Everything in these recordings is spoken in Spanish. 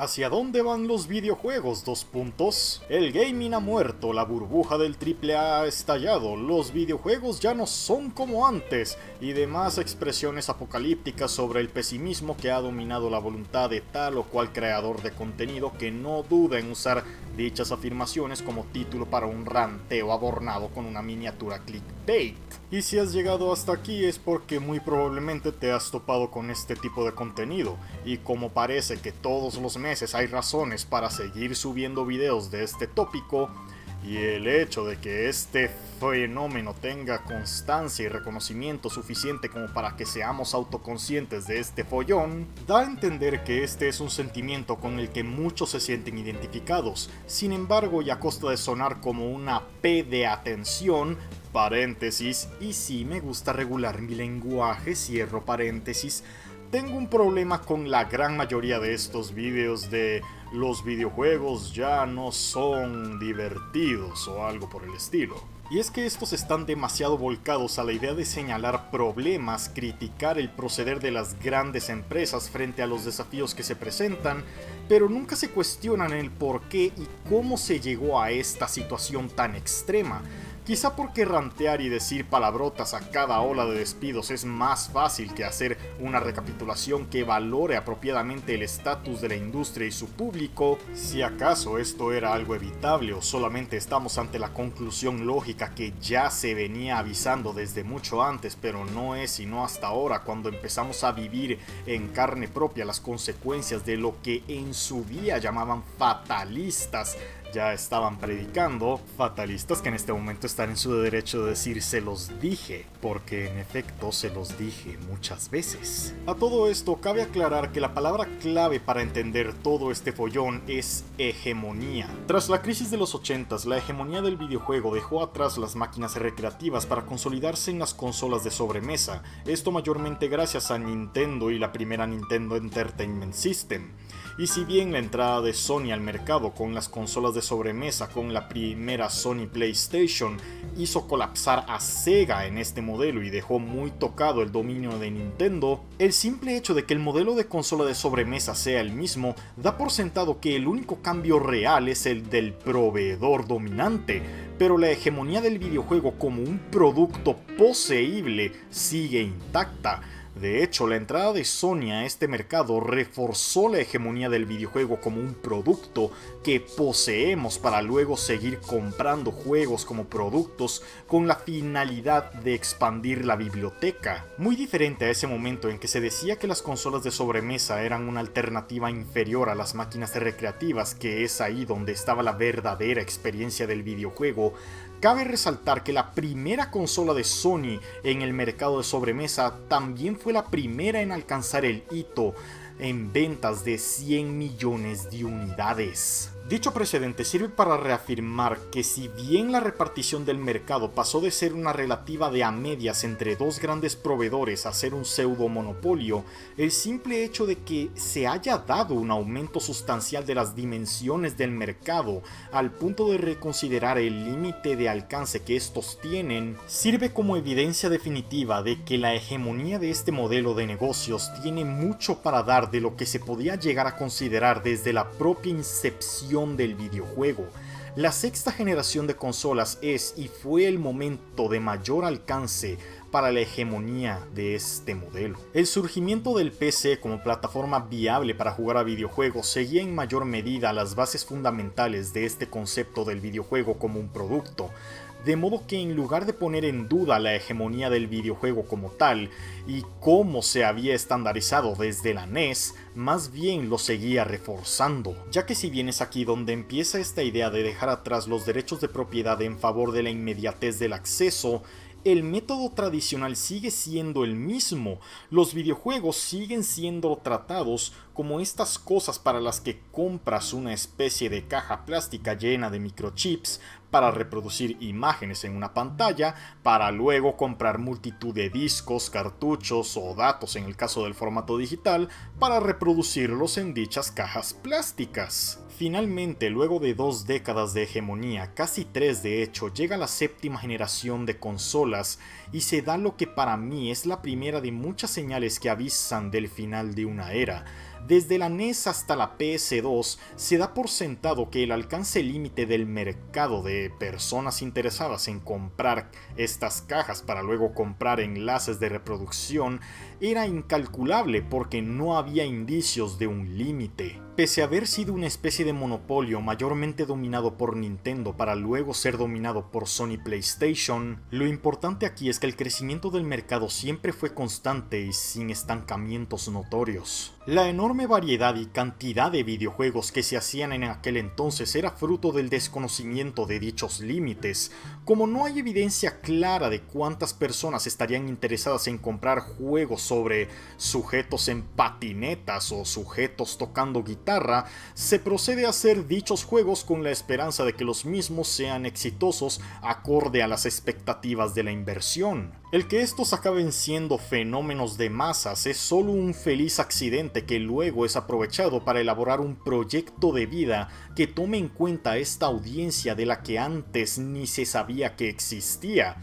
¿Hacia dónde van los videojuegos? Dos puntos. El gaming ha muerto, la burbuja del AAA ha estallado, los videojuegos ya no son como antes, y demás expresiones apocalípticas sobre el pesimismo que ha dominado la voluntad de tal o cual creador de contenido que no duda en usar dichas afirmaciones como título para un ranteo abornado con una miniatura clickbait. Y si has llegado hasta aquí es porque muy probablemente te has topado con este tipo de contenido, y como parece que todos los meses hay razones para seguir subiendo videos de este tópico, y el hecho de que este fenómeno tenga constancia y reconocimiento suficiente como para que seamos autoconscientes de este follón, da a entender que este es un sentimiento con el que muchos se sienten identificados. Sin embargo, y a costa de sonar como una P de atención, paréntesis, y si me gusta regular mi lenguaje, cierro paréntesis, tengo un problema con la gran mayoría de estos vídeos de los videojuegos ya no son divertidos o algo por el estilo. Y es que estos están demasiado volcados a la idea de señalar problemas, criticar el proceder de las grandes empresas frente a los desafíos que se presentan, pero nunca se cuestionan el por qué y cómo se llegó a esta situación tan extrema. Quizá porque rantear y decir palabrotas a cada ola de despidos es más fácil que hacer una recapitulación que valore apropiadamente el estatus de la industria y su público, si acaso esto era algo evitable o solamente estamos ante la conclusión lógica que ya se venía avisando desde mucho antes, pero no es sino hasta ahora cuando empezamos a vivir en carne propia las consecuencias de lo que en su día llamaban fatalistas ya estaban predicando, fatalistas que en este momento están en su derecho de decir se los dije, porque en efecto se los dije muchas veces. A todo esto cabe aclarar que la palabra clave para entender todo este follón es hegemonía. Tras la crisis de los 80s, la hegemonía del videojuego dejó atrás las máquinas recreativas para consolidarse en las consolas de sobremesa, esto mayormente gracias a Nintendo y la primera Nintendo Entertainment System. Y si bien la entrada de Sony al mercado con las consolas de sobremesa con la primera Sony PlayStation hizo colapsar a Sega en este modelo y dejó muy tocado el dominio de Nintendo, el simple hecho de que el modelo de consola de sobremesa sea el mismo da por sentado que el único cambio real es el del proveedor dominante, pero la hegemonía del videojuego como un producto poseíble sigue intacta. De hecho, la entrada de Sony a este mercado reforzó la hegemonía del videojuego como un producto que poseemos para luego seguir comprando juegos como productos con la finalidad de expandir la biblioteca. Muy diferente a ese momento en que se decía que las consolas de sobremesa eran una alternativa inferior a las máquinas recreativas, que es ahí donde estaba la verdadera experiencia del videojuego. Cabe resaltar que la primera consola de Sony en el mercado de sobremesa también fue la primera en alcanzar el hito en ventas de 100 millones de unidades. Dicho precedente sirve para reafirmar que si bien la repartición del mercado pasó de ser una relativa de a medias entre dos grandes proveedores a ser un pseudo monopolio, el simple hecho de que se haya dado un aumento sustancial de las dimensiones del mercado al punto de reconsiderar el límite de alcance que estos tienen, sirve como evidencia definitiva de que la hegemonía de este modelo de negocios tiene mucho para dar de lo que se podía llegar a considerar desde la propia incepción del videojuego. La sexta generación de consolas es y fue el momento de mayor alcance para la hegemonía de este modelo. El surgimiento del PC como plataforma viable para jugar a videojuegos seguía en mayor medida las bases fundamentales de este concepto del videojuego como un producto, de modo que en lugar de poner en duda la hegemonía del videojuego como tal y cómo se había estandarizado desde la NES, más bien lo seguía reforzando, ya que si bien es aquí donde empieza esta idea de dejar atrás los derechos de propiedad en favor de la inmediatez del acceso, el método tradicional sigue siendo el mismo. Los videojuegos siguen siendo tratados como estas cosas para las que compras una especie de caja plástica llena de microchips para reproducir imágenes en una pantalla, para luego comprar multitud de discos, cartuchos o datos en el caso del formato digital, para reproducirlos en dichas cajas plásticas. Finalmente, luego de 2 décadas de hegemonía, casi 3 de hecho, llega la séptima generación de consolas y se da lo que para mí es la primera de muchas señales que avisan del final de una era. Desde la NES hasta la PS2, se da por sentado que el alcance límite del mercado de personas interesadas en comprar estas cajas para luego comprar enlaces de reproducción era incalculable porque no había indicios de un límite. Pese a haber sido una especie de monopolio mayormente dominado por Nintendo para luego ser dominado por Sony PlayStation, lo importante aquí es que el crecimiento del mercado siempre fue constante y sin estancamientos notorios. La enorme variedad y cantidad de videojuegos que se hacían en aquel entonces era fruto del desconocimiento de dichos límites. Como no hay evidencia clara de cuántas personas estarían interesadas en comprar juegos sobre sujetos en patinetas o sujetos tocando guitarra, se procede a hacer dichos juegos con la esperanza de que los mismos sean exitosos acorde a las expectativas de la inversión. El que estos acaben siendo fenómenos de masas es solo un feliz accidente que luego es aprovechado para elaborar un proyecto de vida que tome en cuenta esta audiencia de la que antes ni se sabía que existía.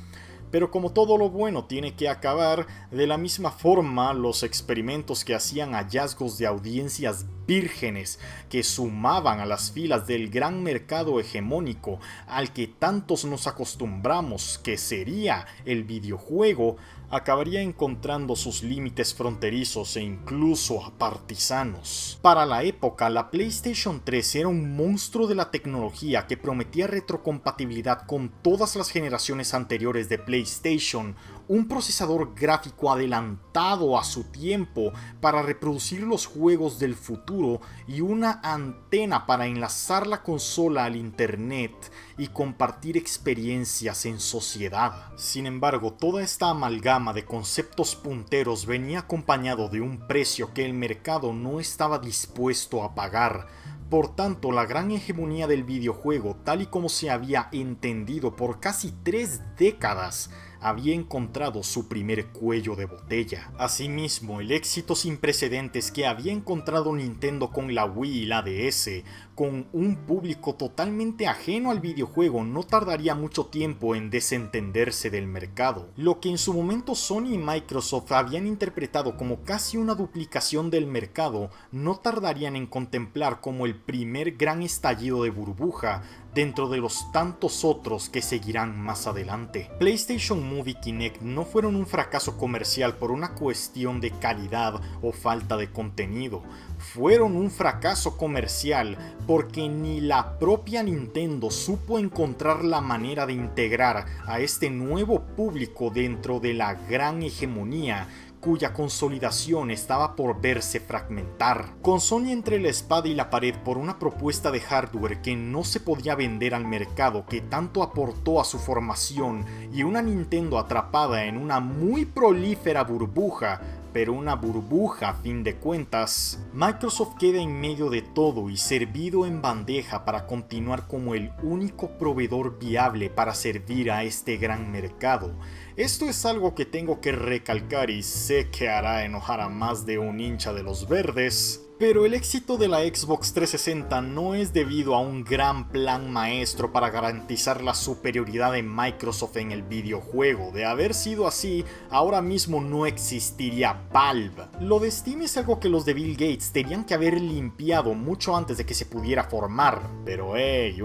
Pero como todo lo bueno tiene que acabar, de la misma forma los experimentos que hacían hallazgos de audiencias vírgenes que sumaban a las filas del gran mercado hegemónico al que tantos nos acostumbramos que sería el videojuego, acabaría encontrando sus límites fronterizos e incluso partisanos. Para la época, la PlayStation 3 era un monstruo de la tecnología que prometía retrocompatibilidad con todas las generaciones anteriores de PlayStation, un procesador gráfico adelantado a su tiempo para reproducir los juegos del futuro y una antena para enlazar la consola al internet y compartir experiencias en sociedad. Sin embargo, toda esta amalgama de conceptos punteros venía acompañado de un precio que el mercado no estaba dispuesto a pagar. Por tanto, la gran hegemonía del videojuego, tal y como se había entendido por casi 3 décadas, había encontrado su primer cuello de botella. Asimismo, el éxito sin precedentes que había encontrado Nintendo con la Wii y la DS, con un público totalmente ajeno al videojuego, no tardaría mucho tiempo en desentenderse del mercado. Lo que en su momento Sony y Microsoft habían interpretado como casi una duplicación del mercado, no tardarían en contemplar como el primer gran estallido de burbuja dentro de los tantos otros que seguirán más adelante. PlayStation Move y Kinect no fueron un fracaso comercial por una cuestión de calidad o falta de contenido. Fueron un fracaso comercial porque ni la propia Nintendo supo encontrar la manera de integrar a este nuevo público dentro de la gran hegemonía cuya consolidación estaba por verse fragmentar. Con Sony entre la espada y la pared por una propuesta de hardware que no se podía vender al mercado que tanto aportó a su formación y una Nintendo atrapada en una muy prolífera burbuja, pero una burbuja a fin de cuentas, Microsoft queda en medio de todo y servido en bandeja para continuar como el único proveedor viable para servir a este gran mercado. Esto es algo que tengo que recalcar y sé que hará enojar a más de un hincha de los verdes, pero el éxito de la Xbox 360 no es debido a un gran plan maestro para garantizar la superioridad de Microsoft en el videojuego. De haber sido así, ahora mismo no existiría Valve. Lo de Steam es algo que los de Bill Gates tenían que haber limpiado mucho antes de que se pudiera formar. Pero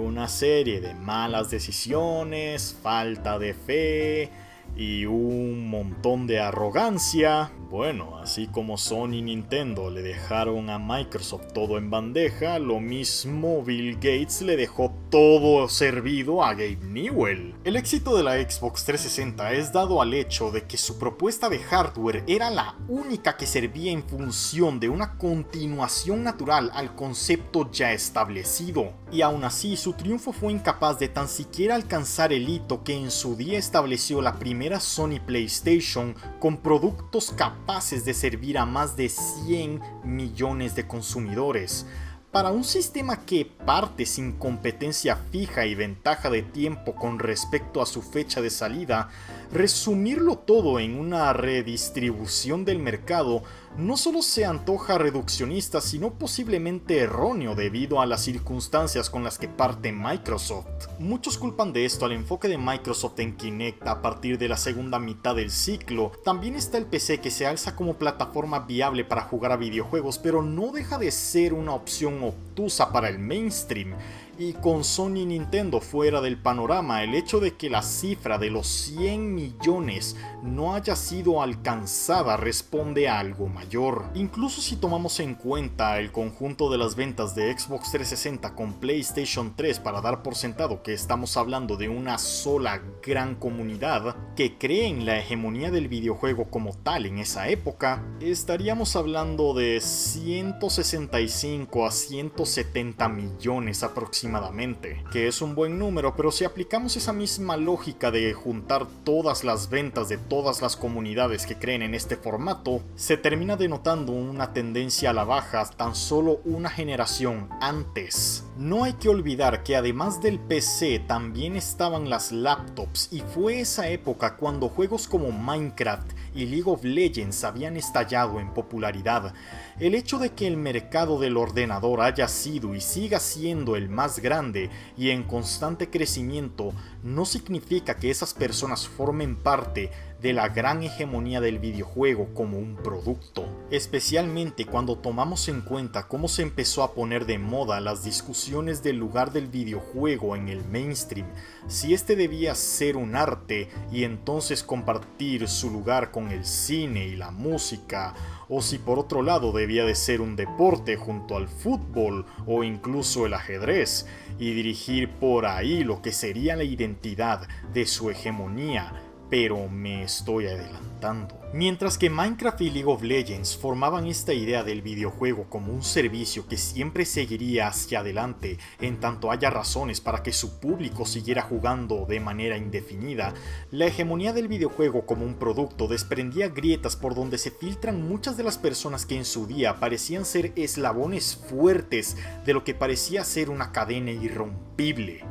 una serie de malas decisiones, falta de fe y un montón de arrogancia. Bueno, así como Sony y Nintendo le dejaron a Microsoft todo en bandeja, lo mismo Bill Gates le dejó todo servido a Gabe Newell. El éxito de la Xbox 360 es dado al hecho de que su propuesta de hardware era la única que servía en función de una continuación natural al concepto ya establecido. Y aún así, su triunfo fue incapaz de tan siquiera alcanzar el hito que en su día estableció la primera Sony PlayStation con productos capaces de servir a más de 100 millones de consumidores. Para un sistema que parte sin competencia fija y ventaja de tiempo con respecto a su fecha de salida, resumirlo todo en una redistribución del mercado no solo se antoja reduccionista, sino posiblemente erróneo debido a las circunstancias con las que parte Microsoft. Muchos culpan de esto al enfoque de Microsoft en Kinect a partir de la segunda mitad del ciclo. También está el PC, que se alza como plataforma viable para jugar a videojuegos, pero no deja de ser una opción obtusa para el mainstream. Y con Sony y Nintendo fuera del panorama, el hecho de que la cifra de los 100 millones no haya sido alcanzada responde a algo mayor. Incluso si tomamos en cuenta el conjunto de las ventas de Xbox 360 con PlayStation 3 para dar por sentado que estamos hablando de una sola gran comunidad que cree en la hegemonía del videojuego como tal en esa época, estaríamos hablando de 165 a 170 millones aproximadamente, que es un buen número, pero si aplicamos esa misma lógica de juntar todas las ventas de todas las comunidades que creen en este formato, se termina denotando una tendencia a la baja tan solo una generación antes. No hay que olvidar que además del PC también estaban las laptops, y fue esa época cuando juegos como Minecraft y League of Legends habían estallado en popularidad. El hecho de que el mercado del ordenador haya sido y siga siendo el más grande y en constante crecimiento no significa que esas personas formen parte de la gran hegemonía del videojuego como un producto, especialmente cuando tomamos en cuenta cómo se empezó a poner de moda las discusiones del lugar del videojuego en el mainstream, si este debía ser un arte y entonces compartir su lugar con el cine y la música, o si por otro lado debía de ser un deporte junto al fútbol o incluso el ajedrez, y dirigir por ahí lo que sería la identidad de su hegemonía. Pero me estoy adelantando. Mientras que Minecraft y League of Legends formaban esta idea del videojuego como un servicio que siempre seguiría hacia adelante en tanto haya razones para que su público siguiera jugando de manera indefinida, la hegemonía del videojuego como un producto desprendía grietas por donde se filtran muchas de las personas que en su día parecían ser eslabones fuertes de lo que parecía ser una cadena irrompible.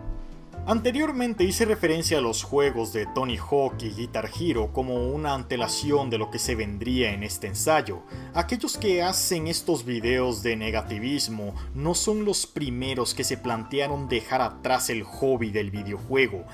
Anteriormente hice referencia a los juegos de Tony Hawk y Guitar Hero como una antelación de lo que se vendría en este ensayo. Aquellos que hacen estos videos de negativismo no son los primeros que se plantearon dejar atrás el hobby del videojuego.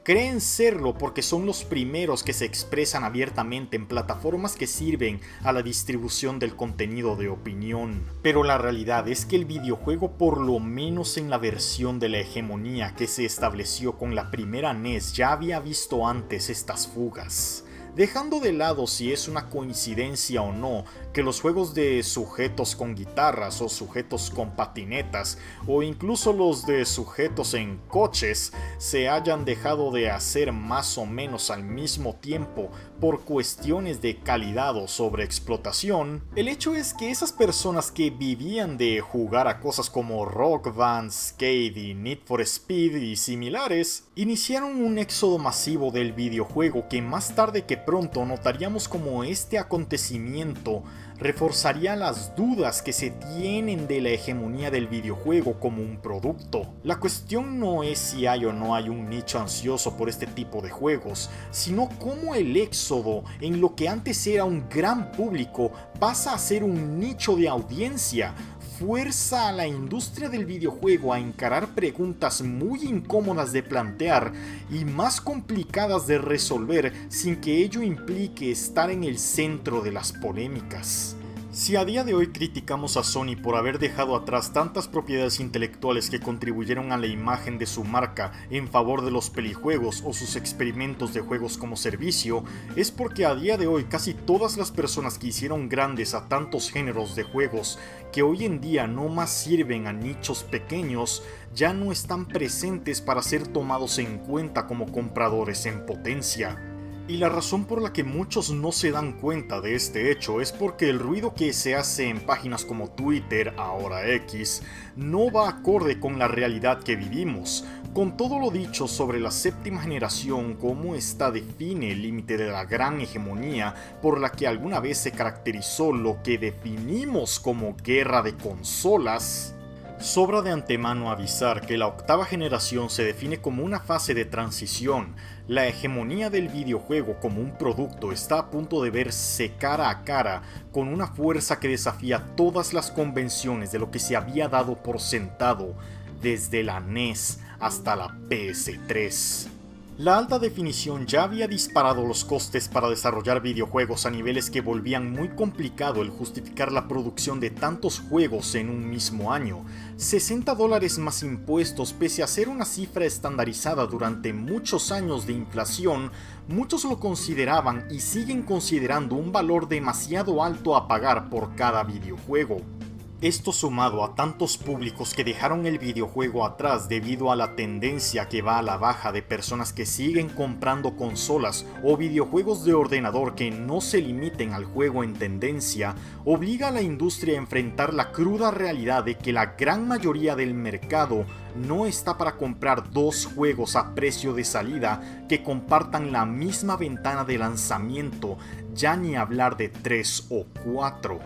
Creen serlo porque son los primeros que se expresan abiertamente en plataformas que sirven a la distribución del contenido de opinión. Pero la realidad es que el videojuego, por lo menos en la versión de la hegemonía que se estableció con la primera NES, ya había visto antes estas fugas. Dejando de lado si es una coincidencia o no que los juegos de sujetos con guitarras o sujetos con patinetas o incluso los de sujetos en coches se hayan dejado de hacer más o menos al mismo tiempo por cuestiones de calidad o sobreexplotación, el hecho es que esas personas que vivían de jugar a cosas como Rock Band, Skate y Need for Speed y similares, iniciaron un éxodo masivo del videojuego que más tarde que pronto notaríamos como este acontecimiento reforzaría las dudas que se tienen de la hegemonía del videojuego como un producto. La cuestión no es si hay o no hay un nicho ansioso por este tipo de juegos, sino cómo el éxodo en lo que antes era un gran público pasa a ser un nicho de audiencia, fuerza a la industria del videojuego a encarar preguntas muy incómodas de plantear y más complicadas de resolver sin que ello implique estar en el centro de las polémicas. Si a día de hoy criticamos a Sony por haber dejado atrás tantas propiedades intelectuales que contribuyeron a la imagen de su marca en favor de los pelijuegos o sus experimentos de juegos como servicio, es porque a día de hoy casi todas las personas que hicieron grandes a tantos géneros de juegos que hoy en día no más sirven a nichos pequeños, ya no están presentes para ser tomados en cuenta como compradores en potencia. Y la razón por la que muchos no se dan cuenta de este hecho es porque el ruido que se hace en páginas como Twitter, ahora X, no va acorde con la realidad que vivimos. Con todo lo dicho sobre la séptima generación, como esta define el límite de la gran hegemonía por la que alguna vez se caracterizó lo que definimos como guerra de consolas, Sobra de antemano avisar que la octava generación se define como una fase de transición. La hegemonía del videojuego como un producto está a punto de verse cara a cara con una fuerza que desafía todas las convenciones de lo que se había dado por sentado, desde la NES hasta la PS3. La alta definición ya había disparado los costes para desarrollar videojuegos a niveles que volvían muy complicado el justificar la producción de tantos juegos en un mismo año. $60 más impuestos, pese a ser una cifra estandarizada durante muchos años de inflación, muchos lo consideraban y siguen considerando un valor demasiado alto a pagar por cada videojuego. Esto sumado a tantos públicos que dejaron el videojuego atrás debido a la tendencia que va a la baja de personas que siguen comprando consolas o videojuegos de ordenador que no se limiten al juego en tendencia, obliga a la industria a enfrentar la cruda realidad de que la gran mayoría del mercado no está para comprar dos juegos a precio de salida que compartan la misma ventana de lanzamiento, ya ni hablar de 3 o 4.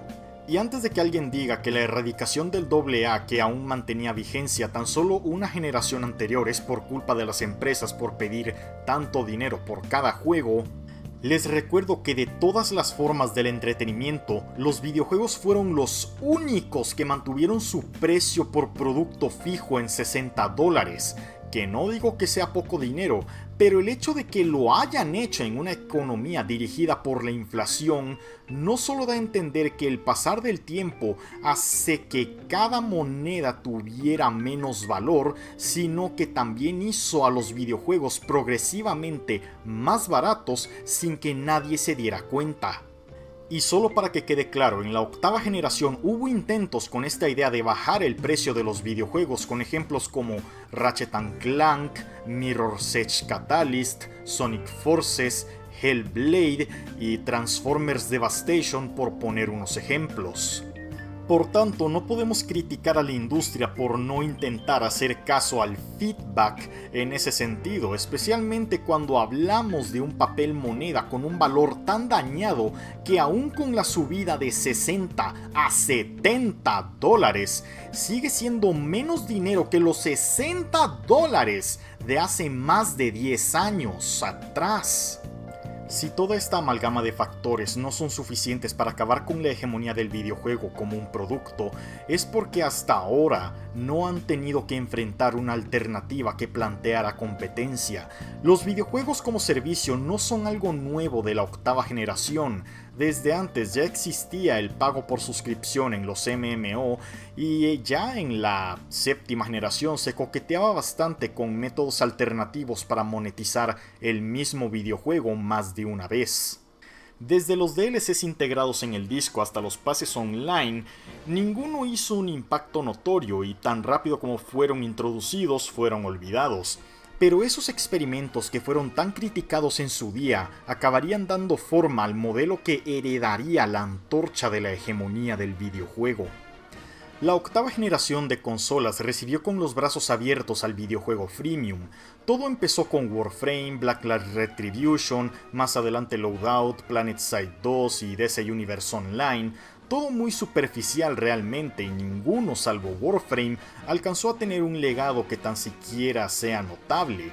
Y antes de que alguien diga que la erradicación del AA, que aún mantenía vigencia tan solo una generación anterior, es por culpa de las empresas por pedir tanto dinero por cada juego, les recuerdo que de todas las formas del entretenimiento, los videojuegos fueron los únicos que mantuvieron su precio por producto fijo en $60, que no digo que sea poco dinero, pero el hecho de que lo hayan hecho en una economía dirigida por la inflación no solo da a entender que el pasar del tiempo hace que cada moneda tuviera menos valor, sino que también hizo a los videojuegos progresivamente más baratos sin que nadie se diera cuenta. Y solo para que quede claro, en la octava generación hubo intentos con esta idea de bajar el precio de los videojuegos con ejemplos como Ratchet & Clank, Mirror's Edge Catalyst, Sonic Forces, Hellblade y Transformers Devastation, por poner unos ejemplos. Por tanto, no podemos criticar a la industria por no intentar hacer caso al feedback en ese sentido, especialmente cuando hablamos de un papel moneda con un valor tan dañado que aún con la subida de $60 a $70 sigue siendo menos dinero que los $60 de hace más de 10 años atrás. Si toda esta amalgama de factores no son suficientes para acabar con la hegemonía del videojuego como un producto, es porque hasta ahora no han tenido que enfrentar una alternativa que planteara competencia. Los videojuegos como servicio no son algo nuevo de la octava generación. Desde antes ya existía el pago por suscripción en los MMO y ya en la séptima generación se coqueteaba bastante con métodos alternativos para monetizar el mismo videojuego más de una vez. Desde los DLCs integrados en el disco hasta los pases online, ninguno hizo un impacto notorio y tan rápido como fueron introducidos fueron olvidados. Pero esos experimentos que fueron tan criticados en su día acabarían dando forma al modelo que heredaría la antorcha de la hegemonía del videojuego. La octava generación de consolas recibió con los brazos abiertos al videojuego freemium. Todo empezó con Warframe, Blacklight Retribution, más adelante Loadout, PlanetSide 2 y DC Universe Online. Todo muy superficial realmente y ninguno salvo Warframe alcanzó a tener un legado que tan siquiera sea notable.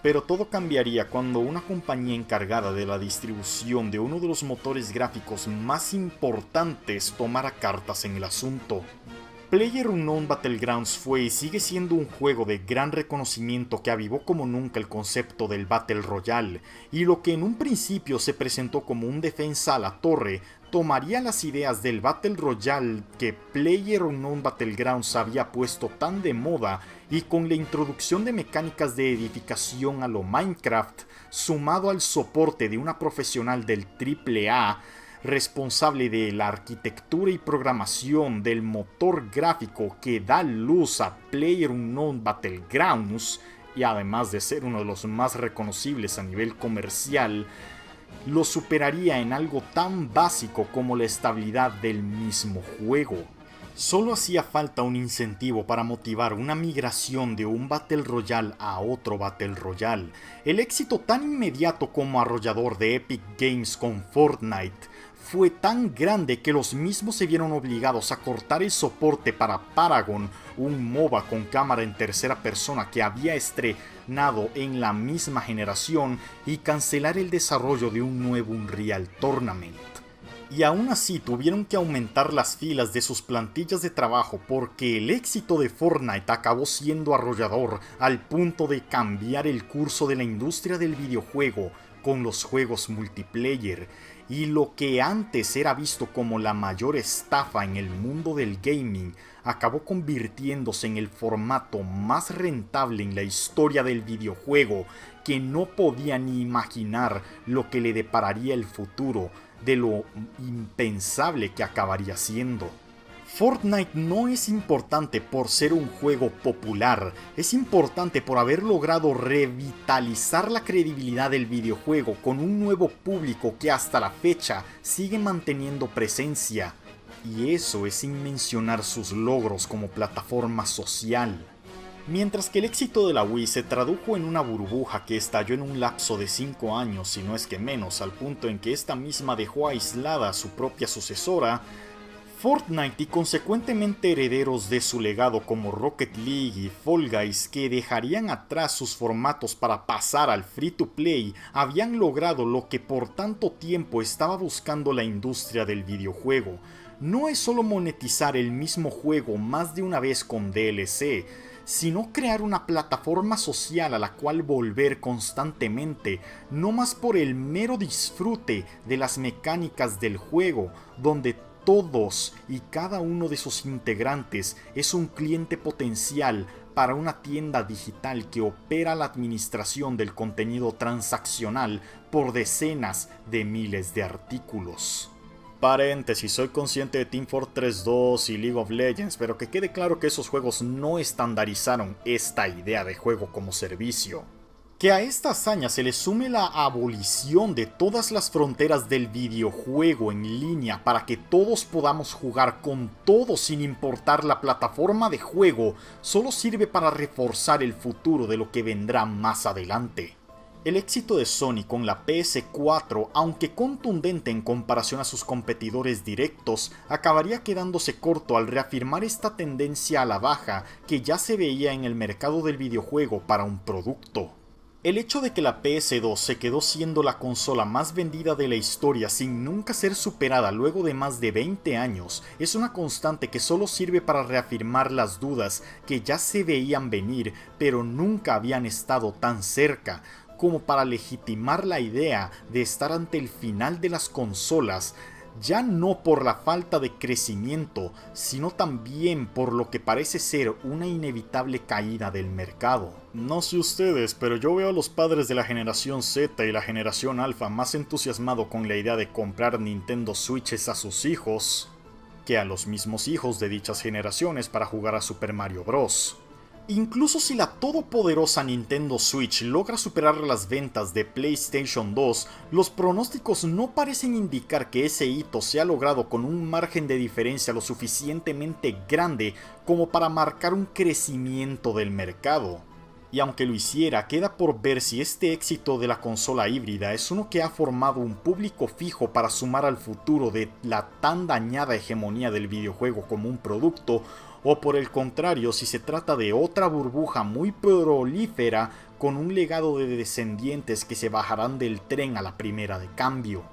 Pero todo cambiaría cuando una compañía encargada de la distribución de uno de los motores gráficos más importantes tomara cartas en el asunto. PlayerUnknown Battlegrounds fue y sigue siendo un juego de gran reconocimiento que avivó como nunca el concepto del Battle Royale, y lo que en un principio se presentó como un defensa a la torre, tomaría las ideas del Battle Royale que PlayerUnknown Battlegrounds había puesto tan de moda y con la introducción de mecánicas de edificación a lo Minecraft, sumado al soporte de una profesional del AAA, responsable de la arquitectura y programación del motor gráfico que da luz a PlayerUnknown Battlegrounds, y además de ser uno de los más reconocibles a nivel comercial, lo superaría en algo tan básico como la estabilidad del mismo juego. Solo hacía falta un incentivo para motivar una migración de un Battle Royale a otro Battle Royale. El éxito tan inmediato como arrollador de Epic Games con Fortnite fue tan grande que los mismos se vieron obligados a cortar el soporte para Paragon, un MOBA con cámara en tercera persona que había estrenado en la misma generación, y cancelar el desarrollo de un nuevo Unreal Tournament. Y aún así tuvieron que aumentar las filas de sus plantillas de trabajo porque el éxito de Fortnite acabó siendo arrollador al punto de cambiar el curso de la industria del videojuego con los juegos multiplayer, y lo que antes era visto como la mayor estafa en el mundo del gaming acabó convirtiéndose en el formato más rentable en la historia del videojuego, que no podía ni imaginar lo que le depararía el futuro, de lo impensable que acabaría siendo. Fortnite no es importante por ser un juego popular, es importante por haber logrado revitalizar la credibilidad del videojuego con un nuevo público que hasta la fecha sigue manteniendo presencia, y eso es sin mencionar sus logros como plataforma social. Mientras que el éxito de la Wii se tradujo en una burbuja que estalló en un lapso de 5 años, si no es que menos, al punto en que esta misma dejó aislada a su propia sucesora, Fortnite y consecuentemente herederos de su legado como Rocket League y Fall Guys, que dejarían atrás sus formatos para pasar al free to play, habían logrado lo que por tanto tiempo estaba buscando la industria del videojuego. No es solo monetizar el mismo juego más de una vez con DLC, sino crear una plataforma social a la cual volver constantemente, no más por el mero disfrute de las mecánicas del juego, donde todos y cada uno de sus integrantes es un cliente potencial para una tienda digital que opera la administración del contenido transaccional por decenas de miles de artículos. Paréntesis, soy consciente de Team Fortress 2 y League of Legends, pero que quede claro que esos juegos no estandarizaron esta idea de juego como servicio. Que a esta hazaña se le sume la abolición de todas las fronteras del videojuego en línea para que todos podamos jugar con todos sin importar la plataforma de juego, solo sirve para reforzar el futuro de lo que vendrá más adelante. El éxito de Sony con la PS4, aunque contundente en comparación a sus competidores directos, acabaría quedándose corto al reafirmar esta tendencia a la baja que ya se veía en el mercado del videojuego para un producto. El hecho de que la PS2 se quedó siendo la consola más vendida de la historia sin nunca ser superada luego de más de 20 años es una constante que solo sirve para reafirmar las dudas que ya se veían venir pero nunca habían estado tan cerca, como para legitimar la idea de estar ante el final de las consolas, ya no por la falta de crecimiento, sino también por lo que parece ser una inevitable caída del mercado. No sé ustedes, pero yo veo a los padres de la generación Z y la generación Alpha más entusiasmados con la idea de comprar Nintendo Switches a sus hijos que a los mismos hijos de dichas generaciones para jugar a Super Mario Bros. Incluso si la todopoderosa Nintendo Switch logra superar las ventas de PlayStation 2, los pronósticos no parecen indicar que ese hito sea logrado con un margen de diferencia lo suficientemente grande como para marcar un crecimiento del mercado. Y aunque lo hiciera, queda por ver si este éxito de la consola híbrida es uno que ha formado un público fijo para sumar al futuro de la tan dañada hegemonía del videojuego como un producto, o por el contrario si se trata de otra burbuja muy prolífera con un legado de descendientes que se bajarán del tren a la primera de cambio.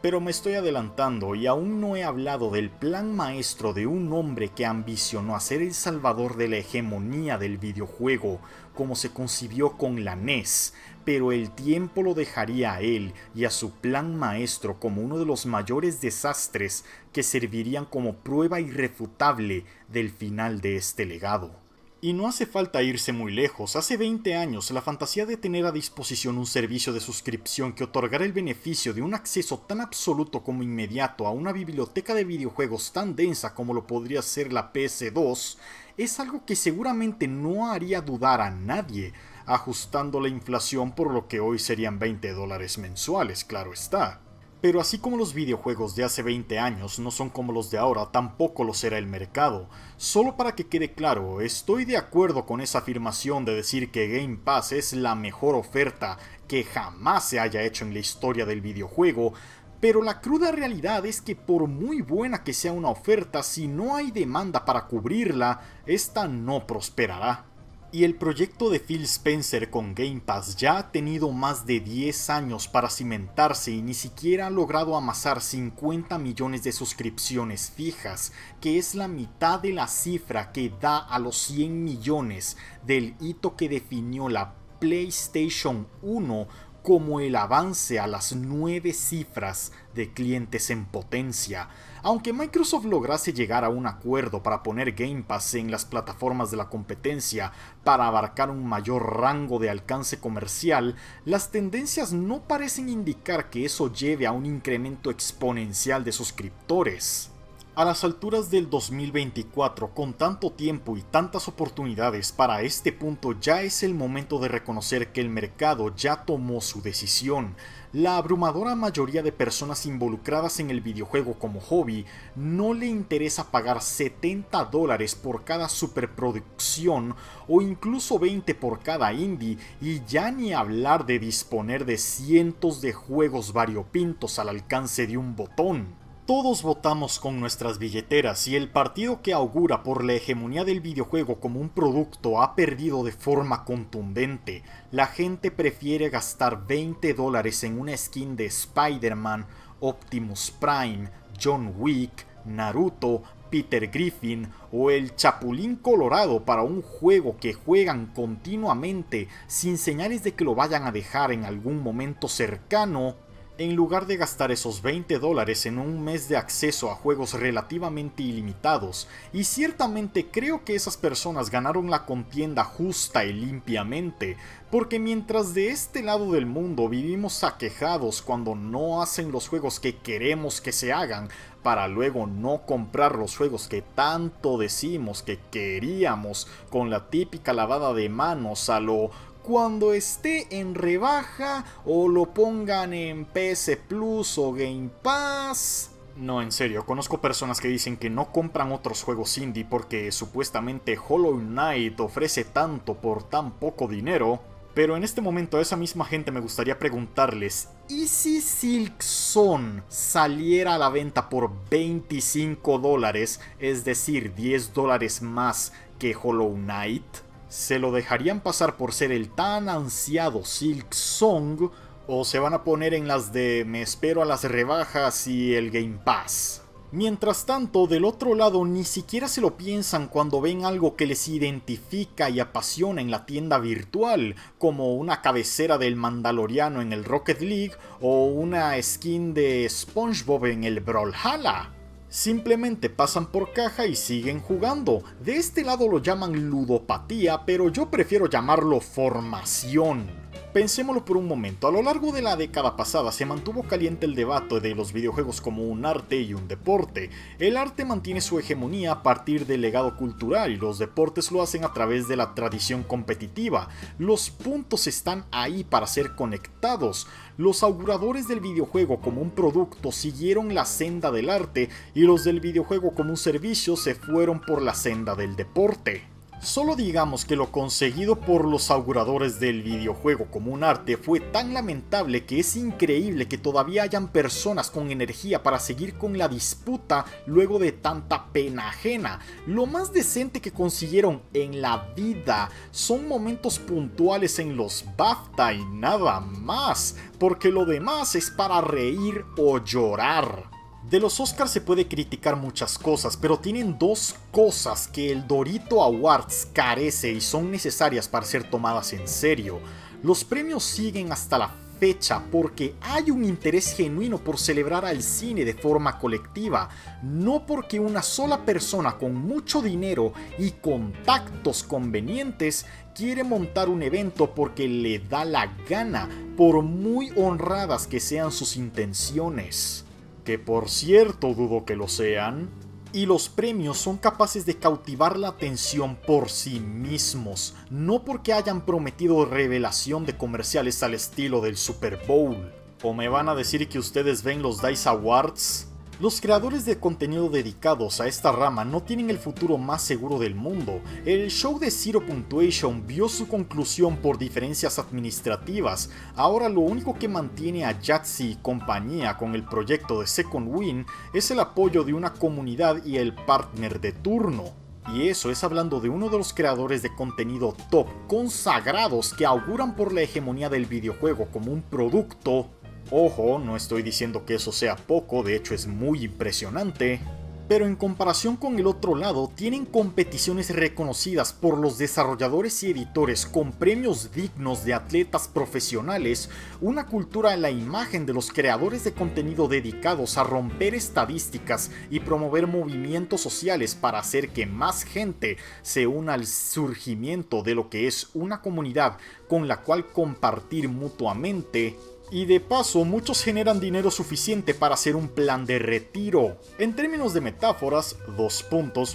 Pero me estoy adelantando y aún no he hablado del plan maestro de un hombre que ambicionó a ser el salvador de la hegemonía del videojuego, como se concibió con la NES, pero el tiempo lo dejaría a él y a su plan maestro como uno de los mayores desastres que servirían como prueba irrefutable del final de este legado. Y no hace falta irse muy lejos. Hace 20 años, la fantasía de tener a disposición un servicio de suscripción que otorgara el beneficio de un acceso tan absoluto como inmediato a una biblioteca de videojuegos tan densa como lo podría ser la PS2, es algo que seguramente no haría dudar a nadie, ajustando la inflación por lo que hoy serían $20 mensuales, claro está. Pero así como los videojuegos de hace 20 años no son como los de ahora, tampoco lo será el mercado. Solo para que quede claro, estoy de acuerdo con esa afirmación de decir que Game Pass es la mejor oferta que jamás se haya hecho en la historia del videojuego, Pero la cruda realidad es que por muy buena que sea una oferta, si no hay demanda para cubrirla, esta no prosperará. Y el proyecto de Phil Spencer con Game Pass ya ha tenido más de 10 años para cimentarse y ni siquiera ha logrado amasar 50 millones de suscripciones fijas, que es la mitad de la cifra que da a los 100 millones del hito que definió la PlayStation 1 como el avance a las 9 cifras de clientes en potencia. Aunque Microsoft lograse llegar a un acuerdo para poner Game Pass en las plataformas de la competencia para abarcar un mayor rango de alcance comercial, las tendencias no parecen indicar que eso lleve a un incremento exponencial de suscriptores. A las alturas del 2024, con tanto tiempo y tantas oportunidades, para este punto ya es el momento de reconocer que el mercado ya tomó su decisión. La abrumadora mayoría de personas involucradas en el videojuego como hobby no le interesa pagar $70 por cada superproducción o incluso 20 por cada indie, y ya ni hablar de disponer de cientos de juegos variopintos al alcance de un botón. Todos votamos con nuestras billeteras y el partido que augura por la hegemonía del videojuego como un producto ha perdido de forma contundente. La gente prefiere gastar $20 en una skin de Spider-Man, Optimus Prime, John Wick, Naruto, Peter Griffin o el Chapulín Colorado para un juego que juegan continuamente sin señales de que lo vayan a dejar en algún momento cercano, en lugar de gastar esos $20 en un mes de acceso a juegos relativamente ilimitados. Y ciertamente creo que esas personas ganaron la contienda justa y limpiamente, porque mientras de este lado del mundo vivimos aquejados cuando no hacen los juegos que queremos que se hagan, para luego no comprar los juegos que tanto decimos que queríamos, con la típica lavada de manos a lo cuando esté en rebaja o lo pongan en PS Plus o Game Pass. No, en serio, conozco personas que dicen que no compran otros juegos indie porque supuestamente Hollow Knight ofrece tanto por tan poco dinero. Pero en este momento a esa misma gente me gustaría preguntarles, ¿y si Silksong saliera a la venta por $25, es decir, $10 más que Hollow Knight? ¿Se lo dejarían pasar por ser el tan ansiado Silksong o se van a poner en las de me espero a las rebajas y el Game Pass? Mientras tanto, del otro lado ni siquiera se lo piensan cuando ven algo que les identifica y apasiona en la tienda virtual, como una cabecera del Mandaloriano en el Rocket League o una skin de SpongeBob en el Brawlhalla. Simplemente pasan por caja y siguen jugando. De este lado lo llaman ludopatía, pero yo prefiero llamarlo formación. Pensémoslo por un momento, a lo largo de la década pasada se mantuvo caliente el debate de los videojuegos como un arte y un deporte. El arte mantiene su hegemonía a partir del legado cultural y los deportes lo hacen a través de la tradición competitiva. Los puntos están ahí para ser conectados. Los auguradores del videojuego como un producto siguieron la senda del arte y los del videojuego como un servicio se fueron por la senda del deporte. Solo digamos que lo conseguido por los auguradores del videojuego como un arte fue tan lamentable que es increíble que todavía hayan personas con energía para seguir con la disputa luego de tanta pena ajena. Lo más decente que consiguieron en la vida son momentos puntuales en los BAFTA y nada más, porque lo demás es para reír o llorar. De los Oscars se puede criticar muchas cosas, pero tienen dos cosas que el Dorito Awards carece y son necesarias para ser tomadas en serio. Los premios siguen hasta la fecha porque hay un interés genuino por celebrar al cine de forma colectiva, no porque una sola persona con mucho dinero y contactos convenientes quiere montar un evento porque le da la gana, por muy honradas que sean sus intenciones. Que por cierto dudo que lo sean, y los premios son capaces de cautivar la atención por sí mismos, no porque hayan prometido revelación de comerciales al estilo del Super Bowl. ¿O me van a decir que ustedes ven los DICE Awards? Los creadores de contenido dedicados a esta rama no tienen el futuro más seguro del mundo. El show de Zero Punctuation vio su conclusión por diferencias administrativas. Ahora lo único que mantiene a Yahtzee y compañía con el proyecto de Second Win es el apoyo de una comunidad y el partner de turno. Y eso es hablando de uno de los creadores de contenido top consagrados que auguran por la hegemonía del videojuego como un producto. Ojo, no estoy diciendo que eso sea poco, de hecho es muy impresionante. Pero en comparación con el otro lado, tienen competiciones reconocidas por los desarrolladores y editores con premios dignos de atletas profesionales, una cultura en la imagen de los creadores de contenido dedicados a romper estadísticas y promover movimientos sociales para hacer que más gente se una al surgimiento de lo que es una comunidad con la cual compartir mutuamente. Y de paso, muchos generan dinero suficiente para hacer un plan de retiro. En términos de metáforas,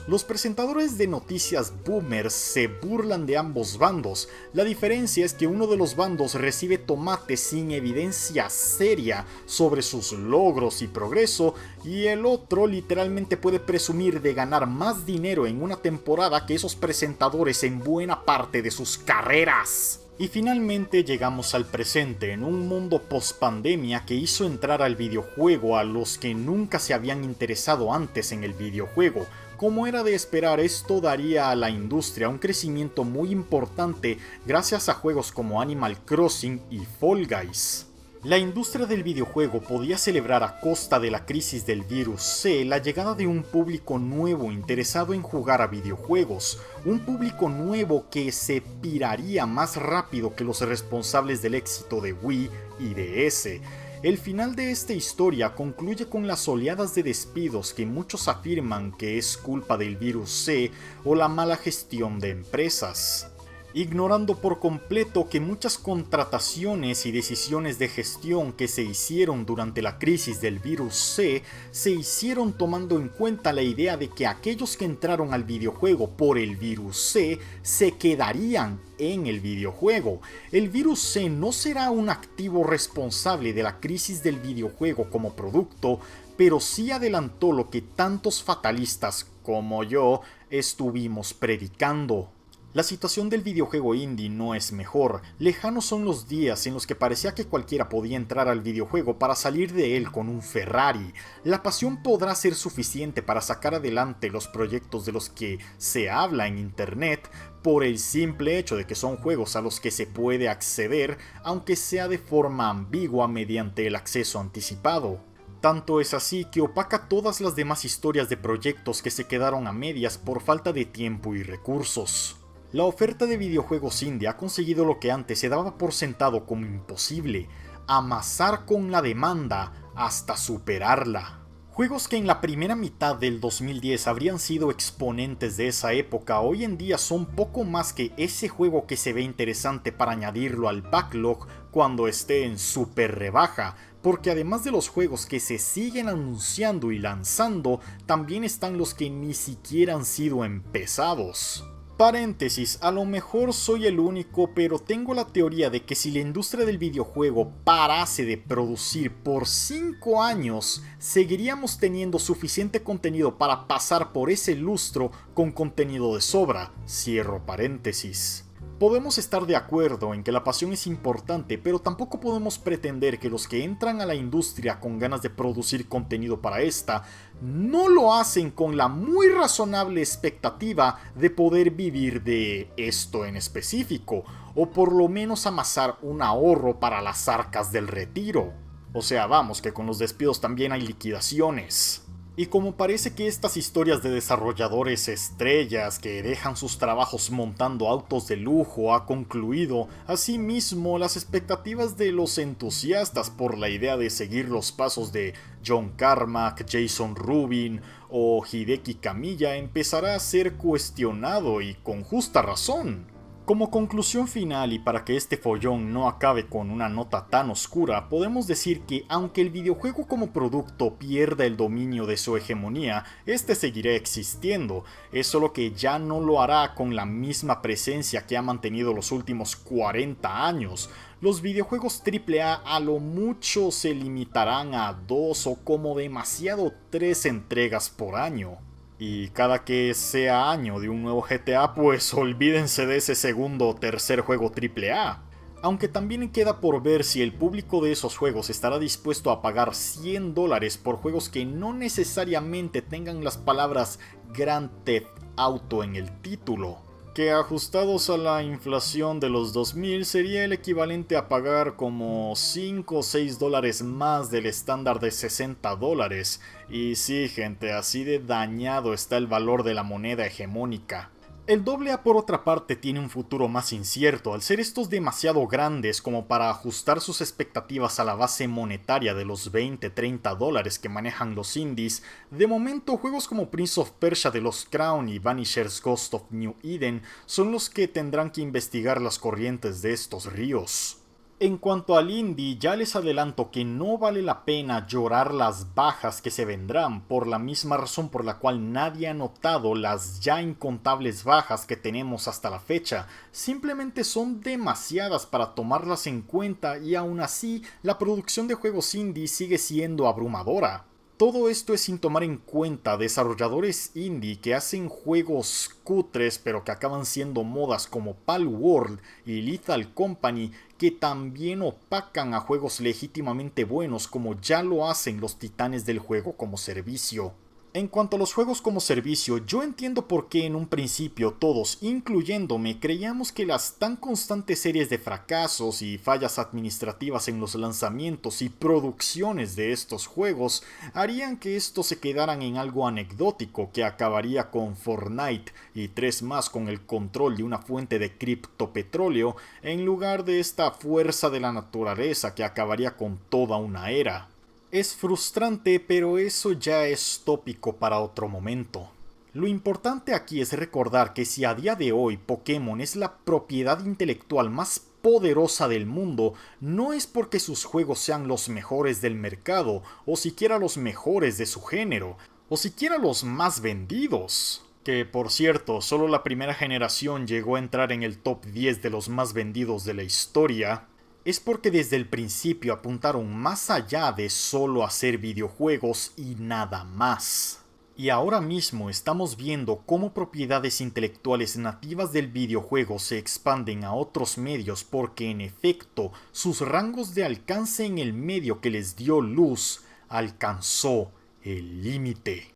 los presentadores de noticias boomers se burlan de ambos bandos. La diferencia es que uno de los bandos recibe tomate sin evidencia seria sobre sus logros y progreso, y el otro literalmente puede presumir de ganar más dinero en una temporada que esos presentadores en buena parte de sus carreras. Y finalmente llegamos al presente, en un mundo post-pandemia que hizo entrar al videojuego a los que nunca se habían interesado antes en el videojuego. Como era de esperar, esto daría a la industria un crecimiento muy importante gracias a juegos como Animal Crossing y Fall Guys. La industria del videojuego podía celebrar a costa de la crisis del virus C la llegada de un público nuevo interesado en jugar a videojuegos, un público nuevo que se piraría más rápido que los responsables del éxito de Wii y DS. El final de esta historia concluye con las oleadas de despidos que muchos afirman que es culpa del virus C o la mala gestión de empresas, ignorando por completo que muchas contrataciones y decisiones de gestión que se hicieron durante la crisis del virus C se hicieron tomando en cuenta la idea de que aquellos que entraron al videojuego por el virus C se quedarían en el videojuego. El virus C no será un activo responsable de la crisis del videojuego como producto, pero sí adelantó lo que tantos fatalistas como yo estuvimos predicando. La situación del videojuego indie no es mejor. Lejanos son los días en los que parecía que cualquiera podía entrar al videojuego para salir de él con un Ferrari. La pasión podrá ser suficiente para sacar adelante los proyectos de los que se habla en internet por el simple hecho de que son juegos a los que se puede acceder, aunque sea de forma ambigua mediante el acceso anticipado. Tanto es así que opaca todas las demás historias de proyectos que se quedaron a medias por falta de tiempo y recursos. La oferta de videojuegos indie ha conseguido lo que antes se daba por sentado como imposible: amasar con la demanda hasta superarla. Juegos que en la primera mitad del 2010 habrían sido exponentes de esa época, hoy en día son poco más que ese juego que se ve interesante para añadirlo al backlog cuando esté en super rebaja, porque además de los juegos que se siguen anunciando y lanzando, también están los que ni siquiera han sido empezados. Paréntesis, a lo mejor soy el único, pero tengo la teoría de que si la industria del videojuego parase de producir por 5 años, seguiríamos teniendo suficiente contenido para pasar por ese lustro con contenido de sobra. Cierro paréntesis. Podemos estar de acuerdo en que la pasión es importante, pero tampoco podemos pretender que los que entran a la industria con ganas de producir contenido para esta no lo hacen con la muy razonable expectativa de poder vivir de esto en específico, o por lo menos amasar un ahorro para las arcas del retiro. O sea, vamos, que con los despidos también hay liquidaciones. Y como parece que estas historias de desarrolladores estrellas que dejan sus trabajos montando autos de lujo ha concluido, asimismo las expectativas de los entusiastas por la idea de seguir los pasos de John Carmack, Jason Rubin o Hideki Kamiya empezará a ser cuestionado, y con justa razón. Como conclusión final y para que este follón no acabe con una nota tan oscura, podemos decir que aunque el videojuego como producto pierda el dominio de su hegemonía, este seguirá existiendo, es solo que ya no lo hará con la misma presencia que ha mantenido los últimos 40 años. Los videojuegos AAA a lo mucho se limitarán a 2 o como demasiado 3 entregas por año. Y cada que sea año de un nuevo GTA, pues olvídense de ese segundo o tercer juego AAA. Aunque también queda por ver si el público de esos juegos estará dispuesto a pagar $100 por juegos que no necesariamente tengan las palabras Grand Theft Auto en el título, que ajustados a la inflación de los 2000 sería el equivalente a pagar como 5 o 6 dólares más del estándar de $60. Y sí, gente, así de dañado está el valor de la moneda hegemónica. El AA, por otra parte, tiene un futuro más incierto, al ser estos demasiado grandes como para ajustar sus expectativas a la base monetaria de los 20-30 dólares que manejan los indies. De momento, juegos como Prince of Persia: The Lost Crown y Vanisher's Ghost of New Eden son los que tendrán que investigar las corrientes de estos ríos. En cuanto al indie, ya les adelanto que no vale la pena llorar las bajas que se vendrán, por la misma razón por la cual nadie ha notado las ya incontables bajas que tenemos hasta la fecha. Simplemente son demasiadas para tomarlas en cuenta y aún así la producción de juegos indie sigue siendo abrumadora. Todo esto es sin tomar en cuenta desarrolladores indie que hacen juegos cutres pero que acaban siendo modas como Palworld y Lethal Company, que también opacan a juegos legítimamente buenos como ya lo hacen los titanes del juego como servicio. En cuanto a los juegos como servicio, yo entiendo por qué en un principio todos, incluyéndome, creíamos que las tan constantes series de fracasos y fallas administrativas en los lanzamientos y producciones de estos juegos harían que estos se quedaran en algo anecdótico que acabaría con Fortnite y 3 más con el control de una fuente de criptopetróleo en lugar de esta fuerza de la naturaleza que acabaría con toda una era. Es frustrante, pero eso ya es tópico para otro momento. Lo importante aquí es recordar que si a día de hoy Pokémon es la propiedad intelectual más poderosa del mundo, no es porque sus juegos sean los mejores del mercado, o siquiera los mejores de su género, o siquiera los más vendidos. Que por cierto, solo la primera generación llegó a entrar en el top 10 de los más vendidos de la historia. Es porque desde el principio apuntaron más allá de solo hacer videojuegos y nada más. Y ahora mismo estamos viendo cómo propiedades intelectuales nativas del videojuego se expanden a otros medios porque en efecto sus rangos de alcance en el medio que les dio luz alcanzó el límite.